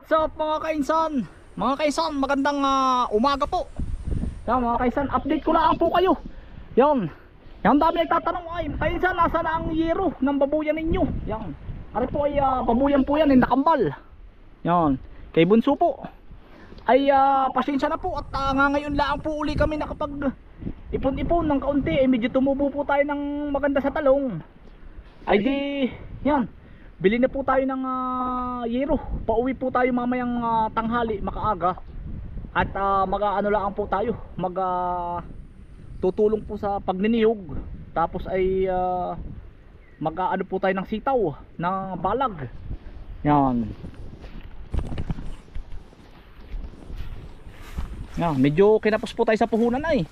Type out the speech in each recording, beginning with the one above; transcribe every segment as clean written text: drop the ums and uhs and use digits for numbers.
What's up mga kainsan? Mga kainsan, magandang umaga po. Yan mga kainsan, update ko lang po kayo. Yan. Yan dami nagtatanong, ay kainsan, nasa na ang yero ng babuyan ninyo? Yan. Ano po ay babuyan po yan, nakambal. Yan. Kay Bunso po. Ay pasensya na po at ngayon lang po uli kami nakapag ipon-ipon ng kaunti. Ay medyo tumubo po tayo ng maganda sa talong. Ay di, yan. Bili na po tayo ng yero. Pauwi po tayo mamayang tanghali, makaaga. At mag-ano lang po tayo, tutulong po sa pagniniyog. Tapos ay mag-ano po tayo ng sitaw, ng balag. Yan. Yan, medyo kinapos po tayo sa puhunan ay.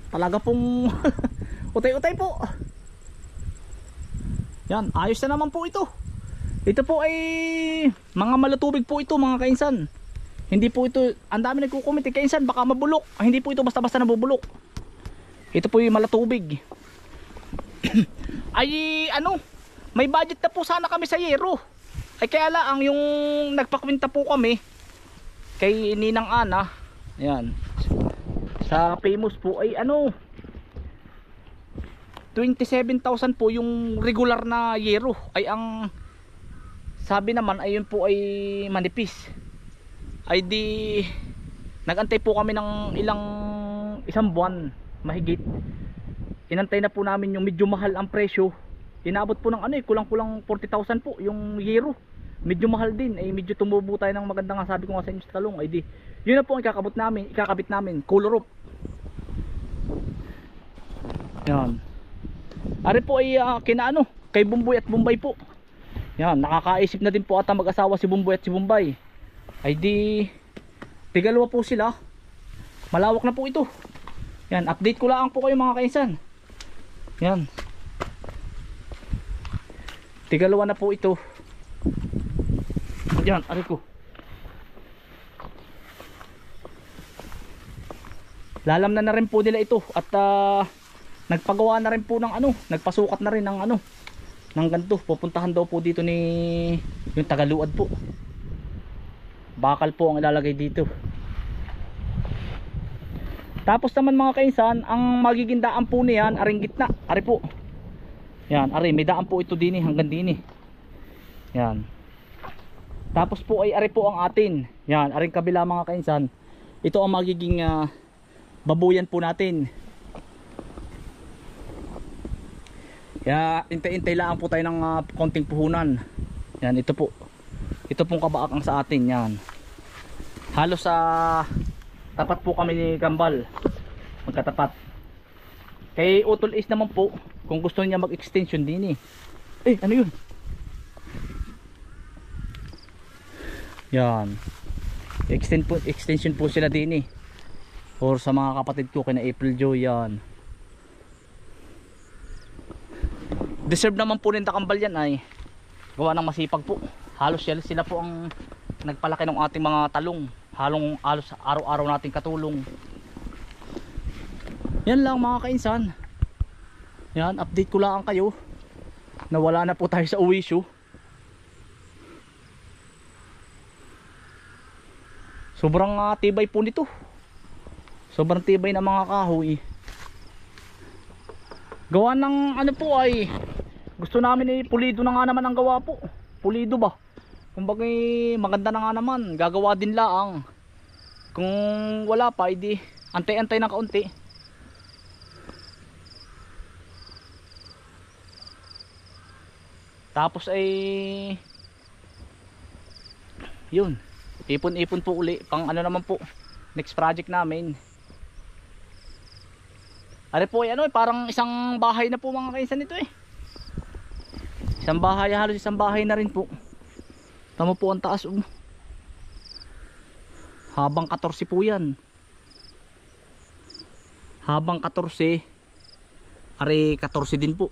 Talaga pong utay-utay po. Yan, ayos na naman po ito. Ito po ay mga malutubig po ito mga kainsan. Hindi po ito, ang dami nagkukomment kainsan baka mabulok. Hindi po ito basta-basta nabubulok. Ito po yung malatubig. Ay ano, may budget na po sana kami sa yero. Ay kaya lang yung nagpakwenta po kami kay Ninang Ana. Ayan. Sa Famous po ay ano, 27,000 po yung regular na yero. Ay ang sabi naman ay yun po ay manipis. Ay di nagantay po kami ng isang buwan mahigit. Inantay na po namin yung medyo mahal ang presyo. Inabot po ng ano kulang-kulang 40,000 po yung yero. Medyo mahal din, ay medyo tumubo tayo ng maganda nga sabi ko nga sa inyo sa talong. Ay di yun na po ang ikakabit namin, color rope. Yan. Ari po ay kinaano kay Bumboy at Bombay po. Yan, nakakaisip na din po ata mag-asawa si Bumboy at si Bombay. Ay di tigalawa po sila. Malawak na po ito. Yan, update ko lang po kayo mga kainsan. Yan. Tigalawa na po ito. Yan, ari ko. Lalam na rin po nila ito at nagpagawa na rin po ng ano, nagpasukat na rin ng ano, ng ganito. Pupuntahan daw po dito ni yung Tagaluad po. Bakal po ang ilalagay dito. Tapos naman mga kainsan, ang magiging daan po niyan aring gitna, ari po. Yan, ari may daan po ito din hanggang din. Yan. Tapos po ay ari po ang atin. Yan, aring kabila mga kainsan. Ito ang magiging babuyan po natin. Kaya intay-intay lang po tayo ng konting puhunan. Yan, ito po. Ito pong kabaakang sa atin. Yan. Halos sa tapat po kami ni Gambal. Magkatapat. Kay Utol Ace naman po, kung gusto niya mag-extension din ano yun? Yan. Extension po sila din or sa mga kapatid ko kina April Joy. Yan. Deserve naman po rin Takambal yan ay gawa ng masipag po. Halos sila po ang nagpalaki ng ating mga talong. Halos araw-araw nating katulong. Yan lang mga kainsan. Yan, update ko lang kayo. Nawala na po tayo sa uwisyo. Sobrang tibay po nito. Sobrang tibay na mga kahoy. Gawa ng ano po ay gusto namin pulido na nga naman ang gawa po. Pulido ba? Kumbaga maganda na nga naman. Gagawa din laang. Kung wala pa, edi antay-antay ng kaunti. Tapos ay yun. Ipon-ipon po uli. Pang ano naman po. Next project namin. Ari po ay ano parang isang bahay na po mga kainsan nito Isang bahay, halos isang bahay na rin po. Tama po ang taas Habang 14 po yan. Habang 14 ari 14 din po.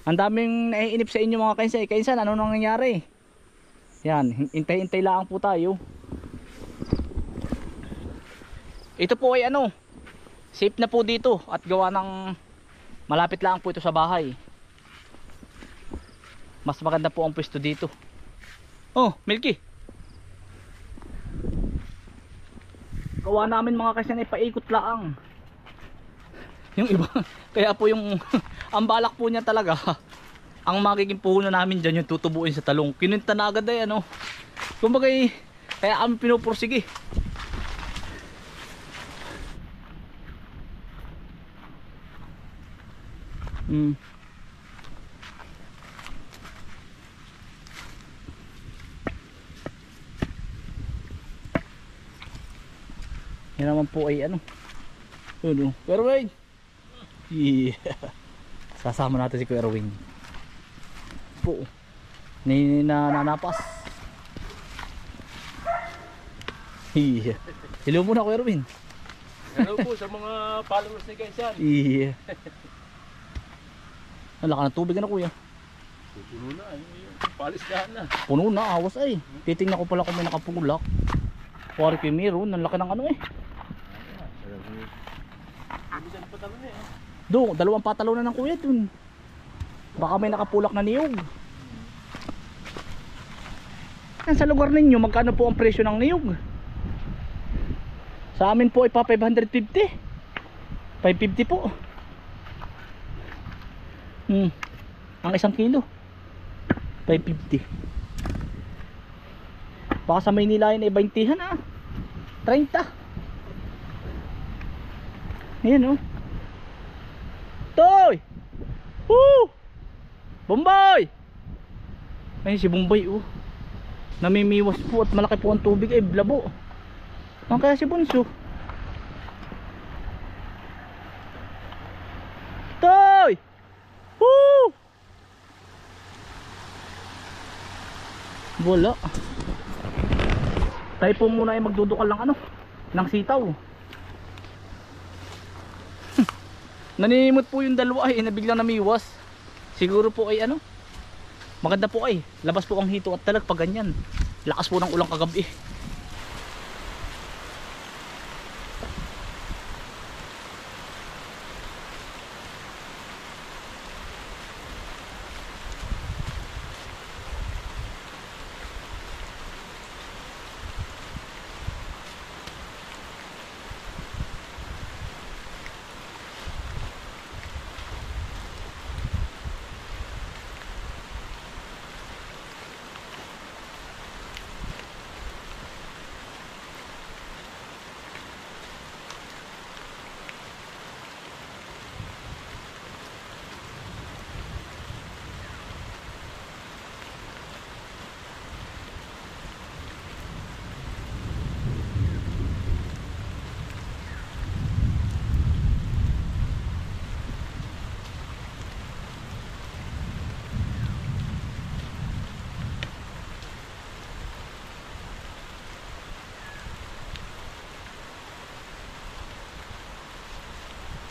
Ang daming naiinip sa inyo mga kainsan. Kainsan, ano nang nangyari? Yan, hintay-hintay lang po tayo. Ito po ay ano, safe na po dito at gawa ng malapit lang po ito sa bahay. Mas maganda po ang pwesto dito. Oh, Milky. Gawa namin mga kaisan ay paikot laang. Yung iba, kaya po yung ang balak po niya talaga, ang magiging puhunan namin dyan yung tutubuin sa talong. Kininta na agad ay ano. Kumbaga kaya kami pinupursige. Yan naman po ay ano. Ano? Kuya Erwin. Yeah. Sasama natin si Kuya Erwin. Po. Nanapas. Yeah. Hello muna Kuya Erwin. Hello po sa mga followers ni Kaisan. Yeah. Nalaka ng tubig na kuya. Puno na, palistahan na. Puno na, awas ay. Titingnan ko pala kung may nakapulak. Kuwari kay meron, ang laki ng ano eh. Doon, 2 patalo na ng kuya dun. Baka may nakapulak na niyog. Sa lugar ninyo, magkano po ang presyo ng niyog? Sa amin po ay pa 550. 550 po. Ang 1 kilo 550. Baka sa Maynila yun ay 20han ah. 30. Ayan oh. Toy! Woo! Bombay! Ayun si Bombay oh. Namimiwas po at malaki po ang tubig ay blabo. Ang kaya si Bunso. Toy! Woo! Wala. Tayo po muna ay magdudukal ng ano, ng sitaw. Naninimot po yung dalawa ay nabiglang namiwas. Siguro po ay ano, maganda po ay labas po ang hito at talag pag ganyan. Lakas po ng ulang kagabi.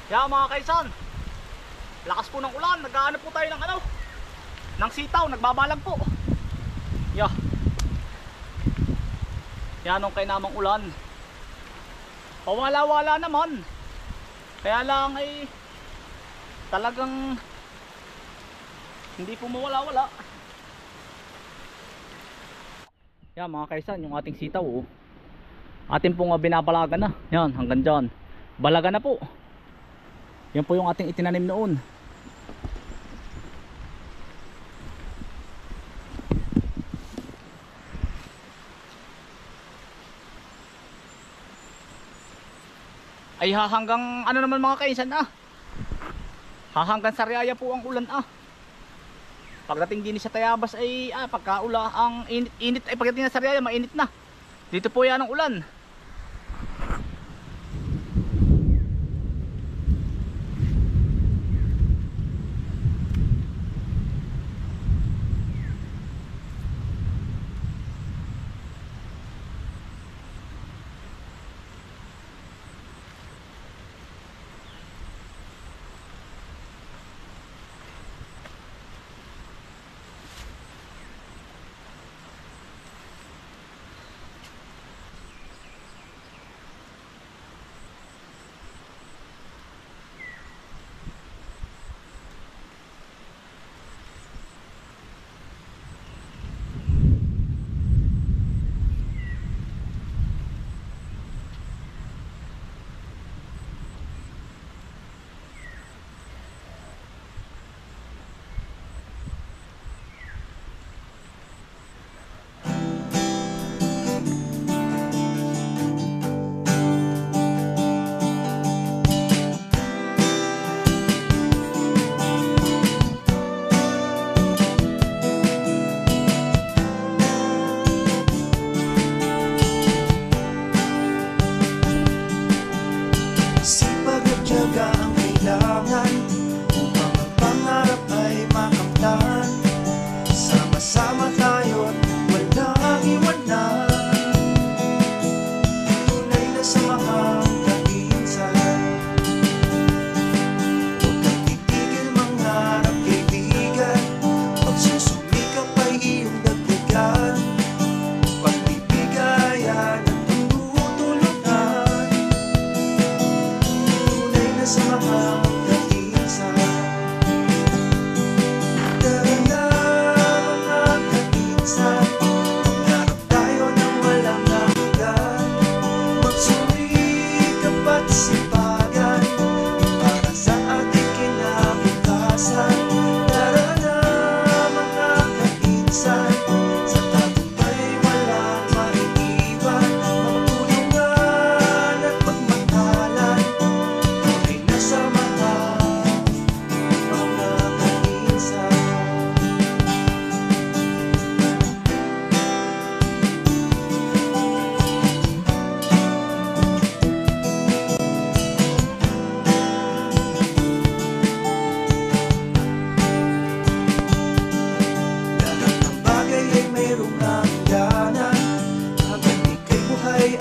Yan mga kaisan, lakas po ng ulan, naghahanap po tayo ng ano, ng sitaw, nagbabalag po. Yeah. Yan ang kainamang ulan. Pawala-wala naman. Kaya lang ay talagang hindi po mawala-wala. Yan mga kaisan, yung ating sitaw oh. Atin pong binabalagan na. Yan, hanggang dyan. Balaga na po. Yan po yung ating itinanim noon. Ay hanggang ano naman mga kaisan ah. Hanggang Sariaya po ang ulan ah. Pagdating din sa Tayabas ay pagkaula ang init ay pagdating sa Sariaya mainit na. Dito po yan ang ulan.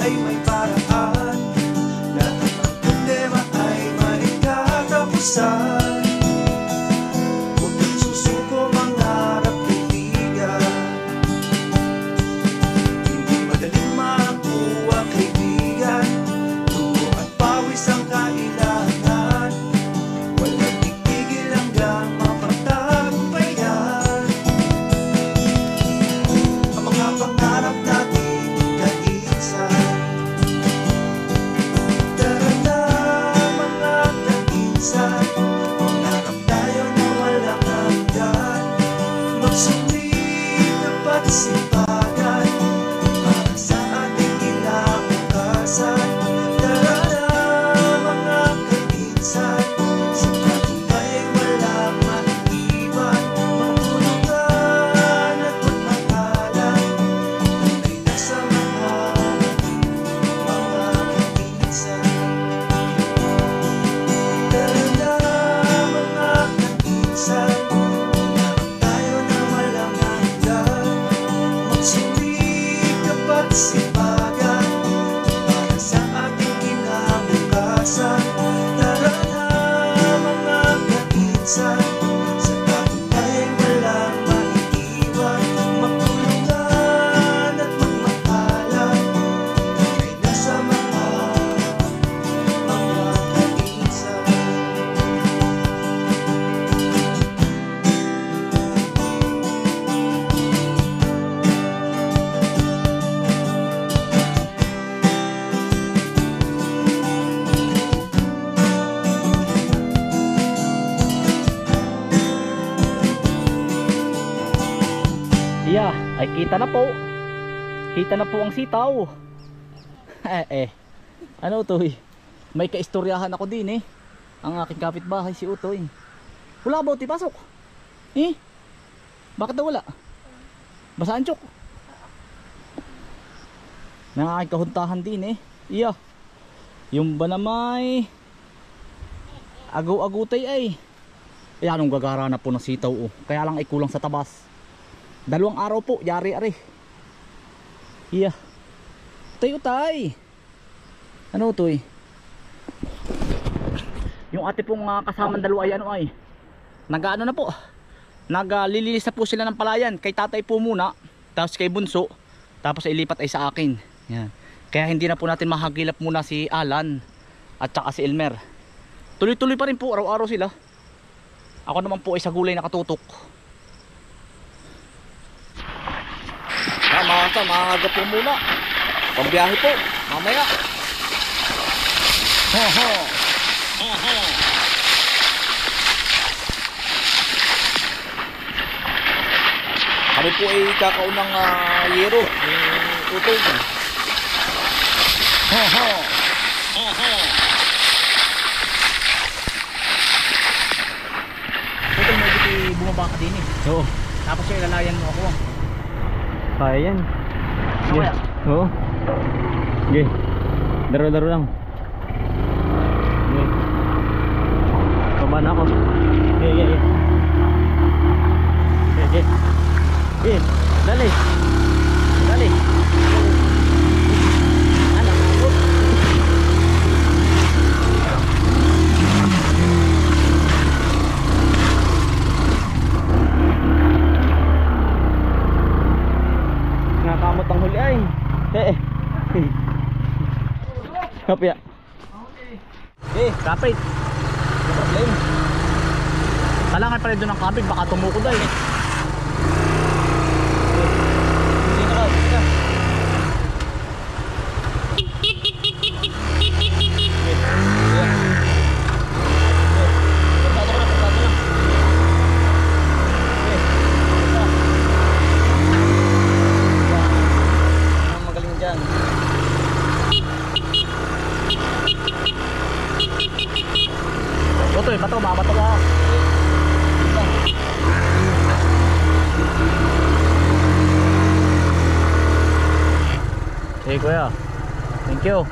ay may paraan. Lahat ng problema ay may katapusan. Huwag kang susuko, mangarap, kaibigan. Hindi madaling makuha, kaibigan. Dugo at pawis ang kailangan. Walang tigil hanggang mapagtagumpayan. Ang mga pangarap natin kainsan. Tara na mga kainsan, mangarap tayo na walang hanggan. Magsumikap at sipagan para sa ating kinabukasan. Tara na mga kainsan, sa tagumpay ay walang maiiwan. Magtulungan at magmakalan, tunay na sa mga kainsan. Tara na mga kainsan, mangarap tayo na walang hanggan. Magsumikap at sipagan para sa ating kinabukasan. Tara na mga kainsan, sa tagumpay ay walang maiiwan. Magtulungan at magmakalan, tunay na sa mga kainsan. Yeah, ay kita na po. Kita na po ang sitaw. Ano Utoy? May kaistoryahan ako din eh. Ang aking kapitbahay si Utoy. Wala ba Utoy pasok? Bakit daw wala? Basaan chok? May aking kahuntahan din eh. Yeah. Yung ba na may agaw-agutay ay. Anong gagara na po ng sitaw oh. Kaya lang ay kulang sa tabas. 2 araw po, yari-ari. Yeah. Utay. Ano Utoy? Yung ate pong kasamang dalawa ay ano ay nag-ano na po. Naglililis na po sila ng palayan. Kay tatay po muna, tapos kay bunso, tapos ilipat ay sa akin. Yan. Kaya hindi na po natin mahagilap muna si Alan at saka si Elmer. Tuloy-tuloy pa rin po, araw-araw sila. Ako naman po ay sa gulay nakatutok. Maaga po muna. Pambiyahe po, mamaya. Kami po ay kakaunang yero ni Utoy. Utoy, may biti bumaba ka din eh. Oo. Tapos yung ilalayan mo ako. Kaya yan. Ano kaya? Oo. Okay. Daro-daro lang. Okay. Baba na ako. Okay. Okay. Dali. Anak ako. Nakamot ang huli ay. Kapya. Kapit. No problem. Talangan pa rin doon ng kapit, baka tumuko daw eh. Hindi na ka. Magaling dyan. Otoy, bato, mabato ka. Hey kuya, thank you.